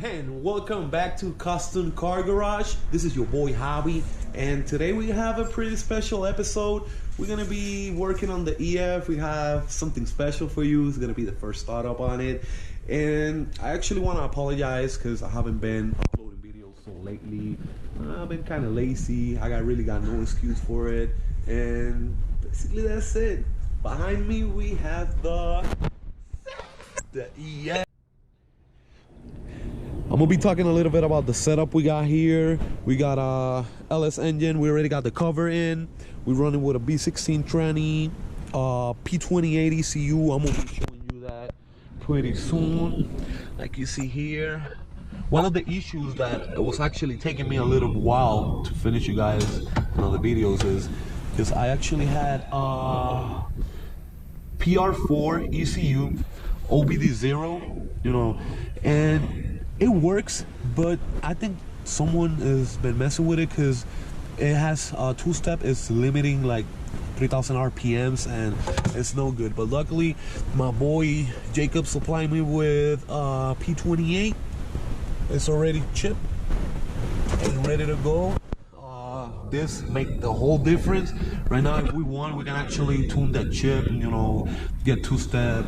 And welcome back to Kustoon Car Garage. This is your boy Hobby, and today we have a pretty special episode. We're gonna be working on the EF. We have something special for you. It's gonna be the first startup on it, and I actually want to apologize because I haven't been uploading videos so lately. I've been kind of lazy. I really got no excuse for it, and basically that's it. Behind me we have the EF. I'm gonna be talking a little bit about the setup we got here. We got a LS engine. We already got the cover in. We're running with a B16 tranny, P28 ECU. I'm gonna be showing you that pretty soon. Like you see here, one of the issues that it was actually taking me a little while to finish you guys the videos is because I actually had PR4 ECU, OBD0, and it works, but I think someone has been messing with it because it has two-step. It's limiting like 3,000 RPMs and it's no good. But luckily my boy Jacob supplied me with P28. It's already chipped and ready to go. This make the whole difference. Right now, if we want, we can actually tune that chip and get two-step,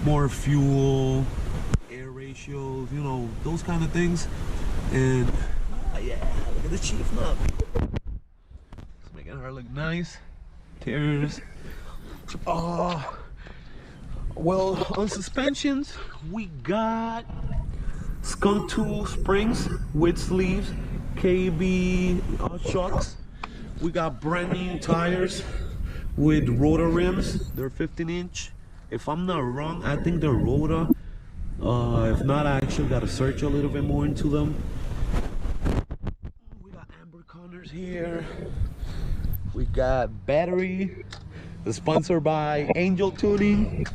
more fuel, ratios, those kind of things. And yeah, look at the chief knob. It's making her look nice. Tears. Well, on suspensions we got Skunk 2 springs with sleeves, KB shocks. We got brand new tires with rotor rims. They're 15-inch. If I'm not wrong, I think they're rotor. If not, I actually got to search a little bit more into them. We got amber corners here. We got battery. It's sponsored by Angel Tuning.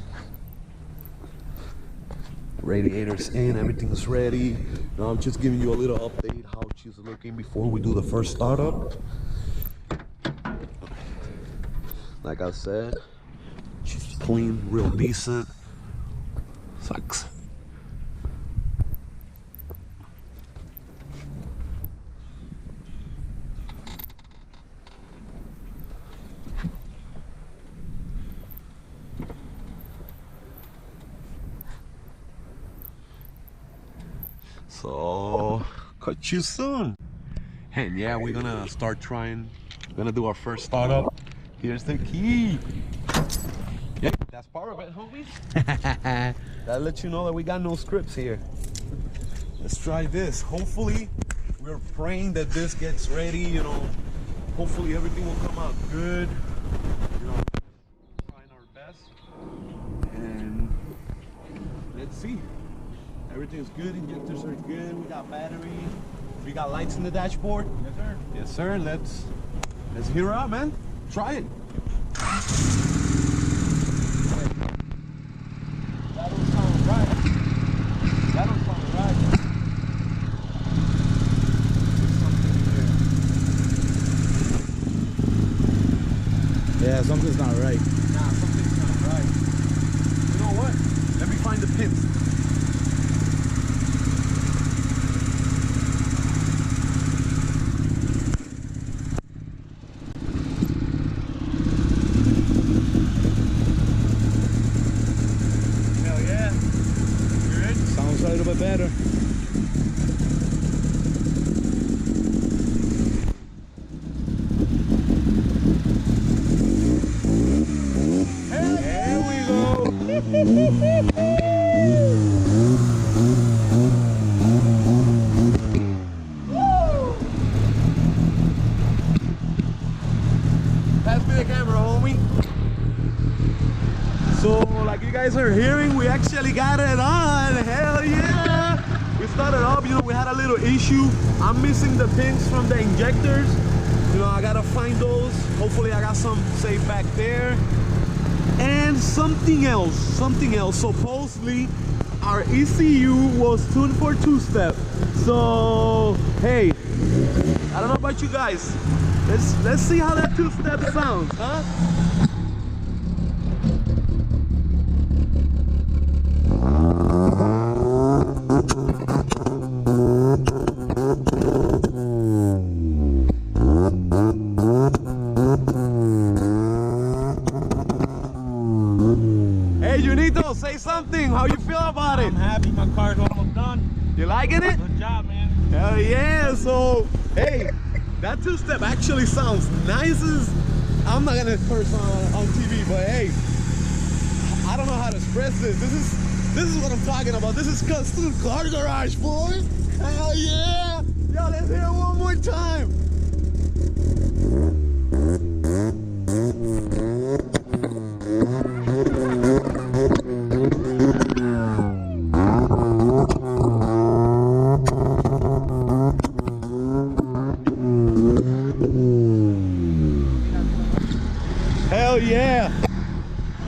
Radiators in, everything's ready. Now I'm just giving you a little update how she's looking before we do the first startup. Like I said, she's clean, real decent. Sucks. So, catch you soon. And yeah, we're gonna start trying. We're gonna do our first startup. Here's the key. Yeah, that's part of it, homie. That lets you know that we got no scripts here. Let's try this. Hopefully, we're praying that this gets ready. Hopefully everything will come out good. Trying our best. And let's see. Everything's good, injectors are good, we got battery, we got lights in the dashboard. Yes sir. Yes sir, let's hear her out, man. Try it. That don't sound right. That don't sound right. Yeah, something's not right. Nah, something's not right. You know what? Let me find the pins. A little bit better. There we go. Pass me the camera, homie. So, like you guys are hearing, we actually got it on. Hell yeah! We started up, we had a little issue. I'm missing the pins from the injectors. I gotta find those. Hopefully I got some safe back there. And something else. Supposedly, our ECU was tuned for two-step. So, hey, I don't know about you guys. Let's see how that two-step sounds, huh? How you feel about it? I'm happy. My car's almost done. You liking it? Good job, man. Hell yeah. So, hey, that two-step actually sounds nice as... I'm not gonna curse on TV, but hey, I don't know how to express this. This is what I'm talking about. This is Kustoon Car Garage, boys. Hell yeah. Yo, let's hear it one more time. Hell yeah.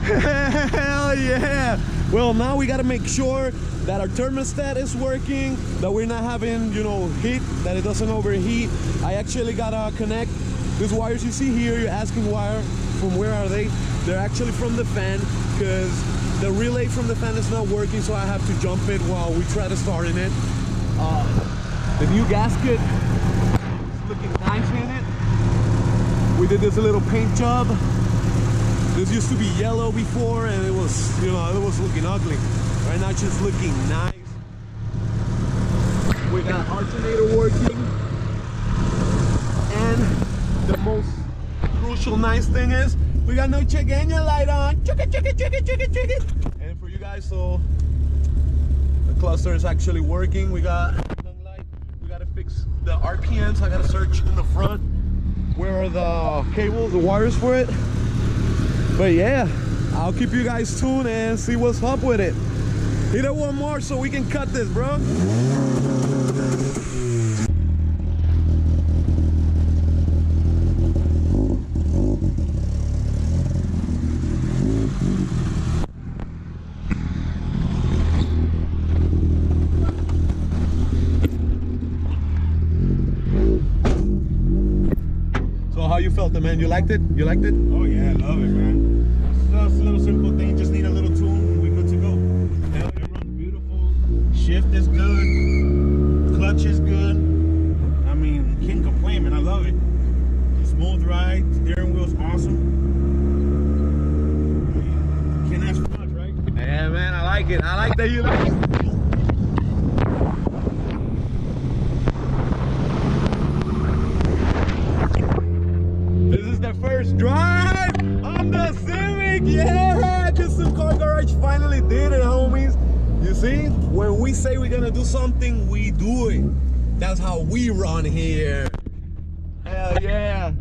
Hell yeah. Well, now we got to make sure that our thermostat is working, that we're not having, you know, heat, that it doesn't overheat. I actually got to connect these wires you see here. You're asking wire, from where are they? They're actually from the fan, because the relay from the fan is not working, so I have to jump it while we try to start in it. The new gasket is looking nice in it. We did this little paint job. This used to be yellow before, and it was, you know, it was looking ugly. Right now it's just looking nice. We got alternator working. And the most crucial nice thing is, we got no check engine light on. Check it. And for you guys, so the cluster is actually working. We got light. We gotta fix the RPMs. I gotta search in the front. Where are the cables, the wires for it? But yeah, I'll keep you guys tuned and see what's up with it. Hit it one more so we can cut this, bro. So how you felt it, man? You liked it? You liked it? Oh yeah, I love it, man. It's a little simple thing. Just need a little tune. We good to go. Hell, it runs beautiful. Shift is good. Clutch is good. I mean, can't complain, man. I love it. Smooth ride. Steering wheel's awesome. Can't ask for much, right? Yeah, man, I like it. I like that you like it. This is the first drive on the Civic. Yeah, Kustoon Car Garage finally did it, homies. You see, when we say we're gonna do something, we do it. That's how we run here. Hell yeah.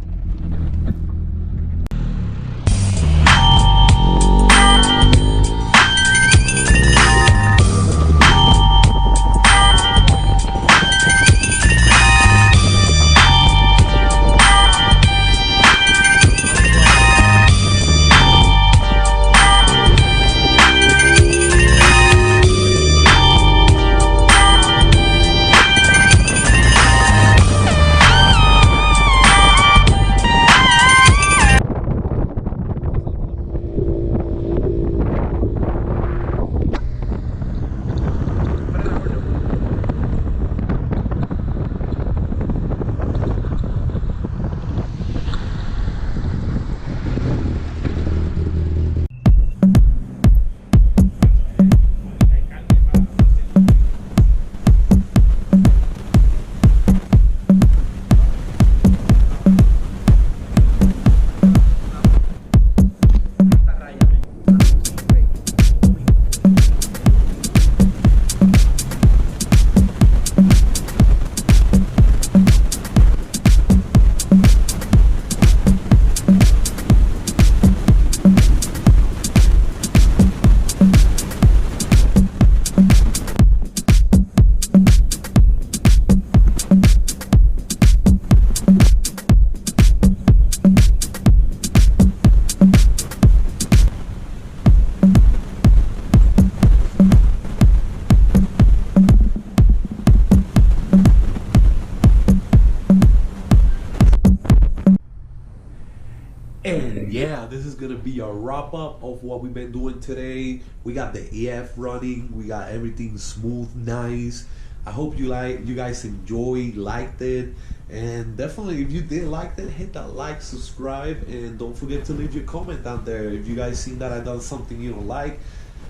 And yeah, this is gonna be a wrap up of what we've been doing today. We got the EF running, we got everything smooth, nice. I hope you guys enjoyed, liked it, and definitely if you did like it, hit that like, subscribe, and don't forget to leave your comment down there. If you guys seen that I done something you don't like,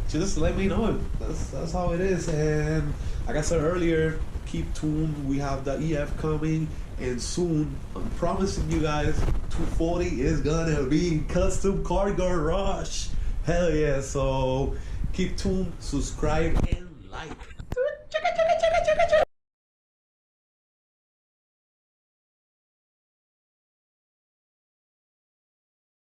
just let me know. That's how it is. And like I said earlier, keep tuned. We have the EF coming, and soon I'm promising you guys 240 is gonna be custom car garage. Hell yeah. So keep tuned, subscribe, and like.